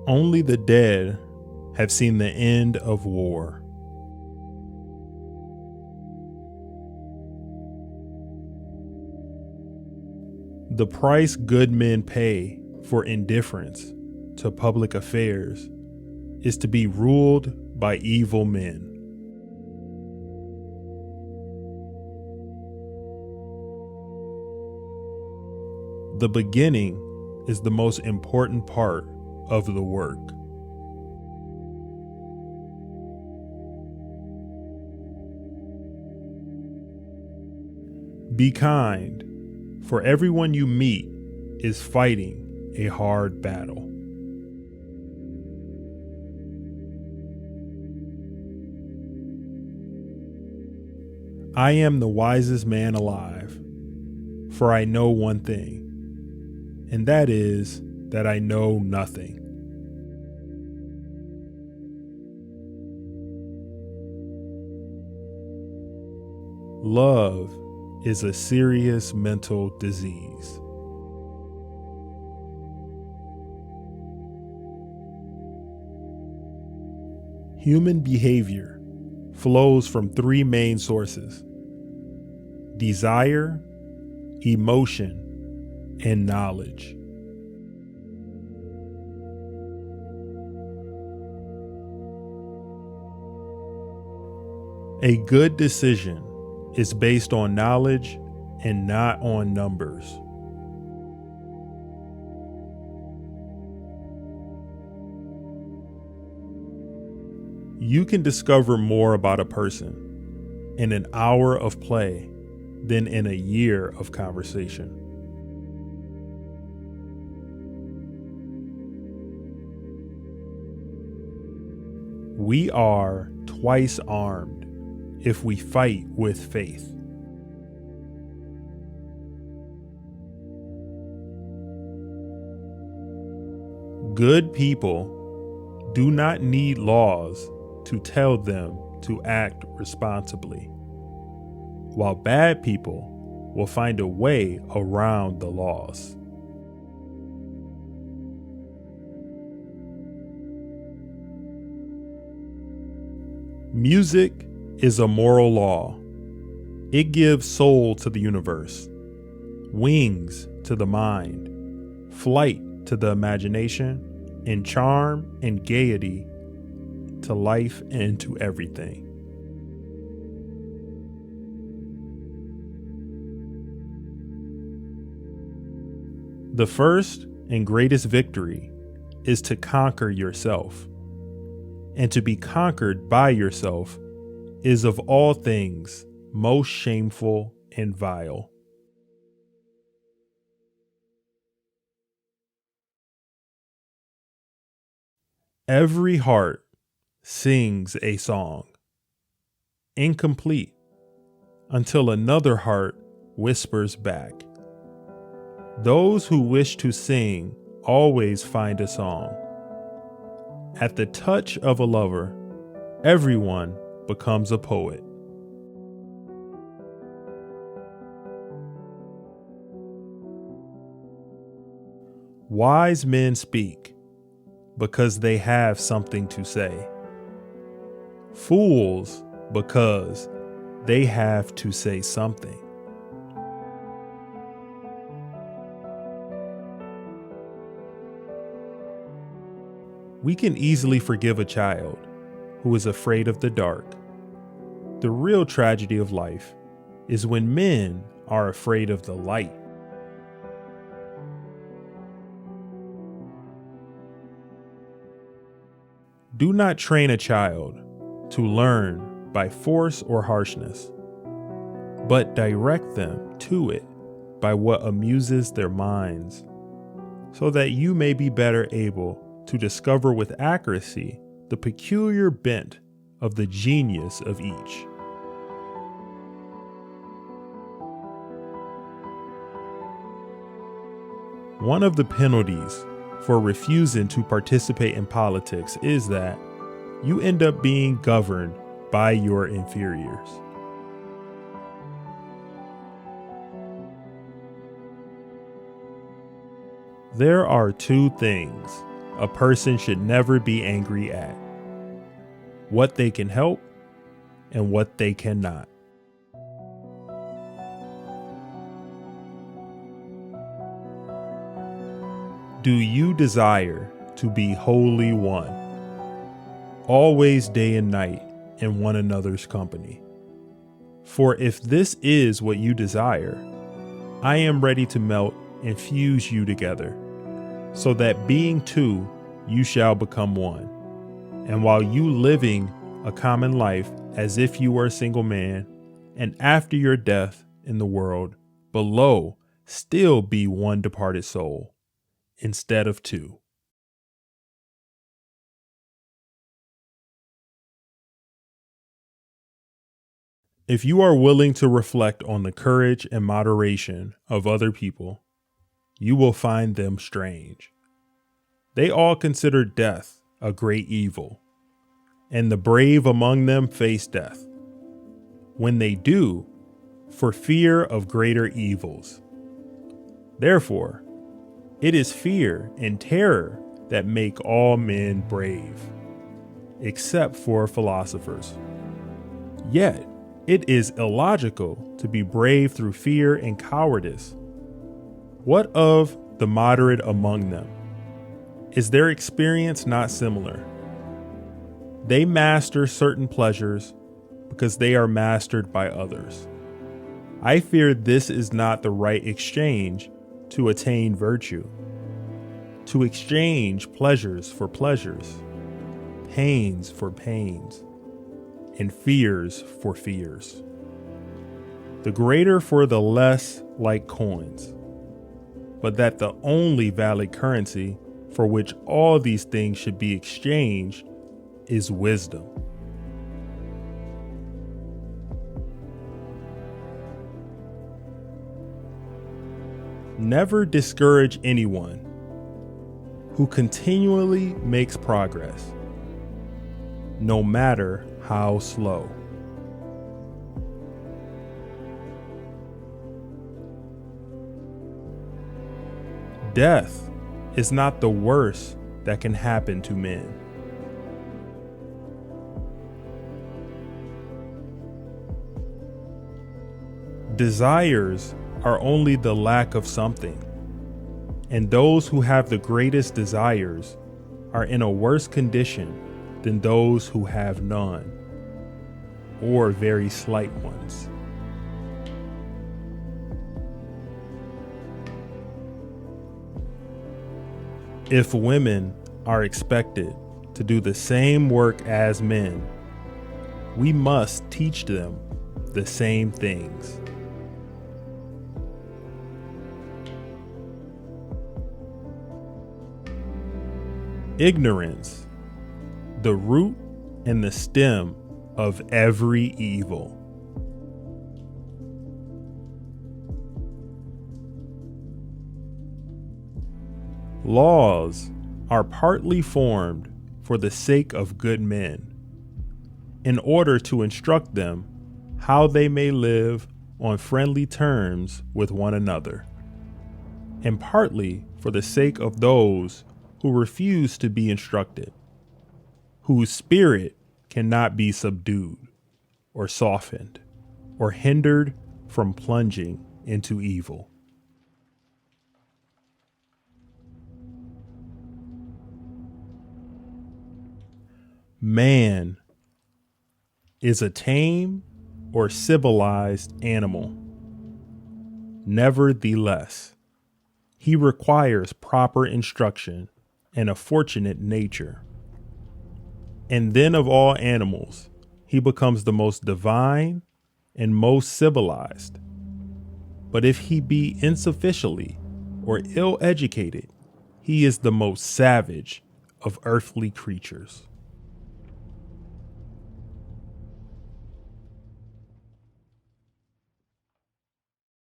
Only the dead have seen the end of war. The price good men pay for indifference to public affairs is to be ruled by evil men. The beginning is the most important part of the work. Be kind, for everyone you meet is fighting a hard battle. I am the wisest man alive, for I know one thing, and that is that I know nothing. Love is a serious mental disease. Human behavior flows from three main sources: desire, emotion, and knowledge. A good decision is based on knowledge and not on numbers. You can discover more about a person in an hour of play than in a year of conversation. We are twice armed if we fight with faith. Good people do not need laws to tell them to act responsibly, while bad people will find a way around the laws. Music is a moral law. It gives soul to the universe, wings to the mind, flight to the imagination, and charm and gaiety to life and to everything. The first and greatest victory is to conquer yourself. And to be conquered by yourself is of all things most shameful and vile. Every heart sings a song, incomplete, until another heart whispers back. Those who wish to sing always find a song. At the touch of a lover, everyone becomes a poet. Wise men speak because they have something to say. Fools because they have to say something. We can easily forgive a child who is afraid of the dark. The real tragedy of life is when men are afraid of the light. Do not train a child to learn by force or harshness, but direct them to it by what amuses their minds, so that you may be better able to discover with accuracy the peculiar bent of the genius of each. One of the penalties for refusing to participate in politics is that you end up being governed by your inferiors. There are two things a person should never be angry at: what they can help and what they cannot. Do you desire to be wholly one, always day and night in one another's company? For if this is what you desire, I am ready to melt and fuse you together, so that being two, you shall become one. And while you living a common life as if you were a single man, and after your death in the world below still be one departed soul, instead of two. If you are willing to reflect on the courage and moderation of other people, you will find them strange. They all consider death a great evil, and the brave among them face death, when they do, for fear of greater evils. Therefore, it is fear and terror that make all men brave, except for philosophers. Yet, it is illogical to be brave through fear and cowardice. What of the moderate among them? Is their experience not similar? They master certain pleasures because they are mastered by others. I fear this is not the right exchange to attain virtue, to exchange pleasures for pleasures, pains for pains, and fears for fears. The greater for the less like coins, but that the only valid currency for which all these things should be exchanged is wisdom. Never discourage anyone who continually makes progress, no matter how slow. Death is not the worst that can happen to men. Desires are only the lack of something, and those who have the greatest desires are in a worse condition than those who have none, or very slight ones. If women are expected to do the same work as men, we must teach them the same things. Ignorance, the root and the stem of every evil. Laws are partly formed for the sake of good men, in order to instruct them how they may live on friendly terms with one another, and partly for the sake of those who refuse to be instructed, whose spirit cannot be subdued or softened or hindered from plunging into evil. Man is a tame or civilized animal. Nevertheless, he requires proper instruction and a fortunate nature. And then of all animals, he becomes the most divine and most civilized. But if he be insufficiently or ill-educated, he is the most savage of earthly creatures.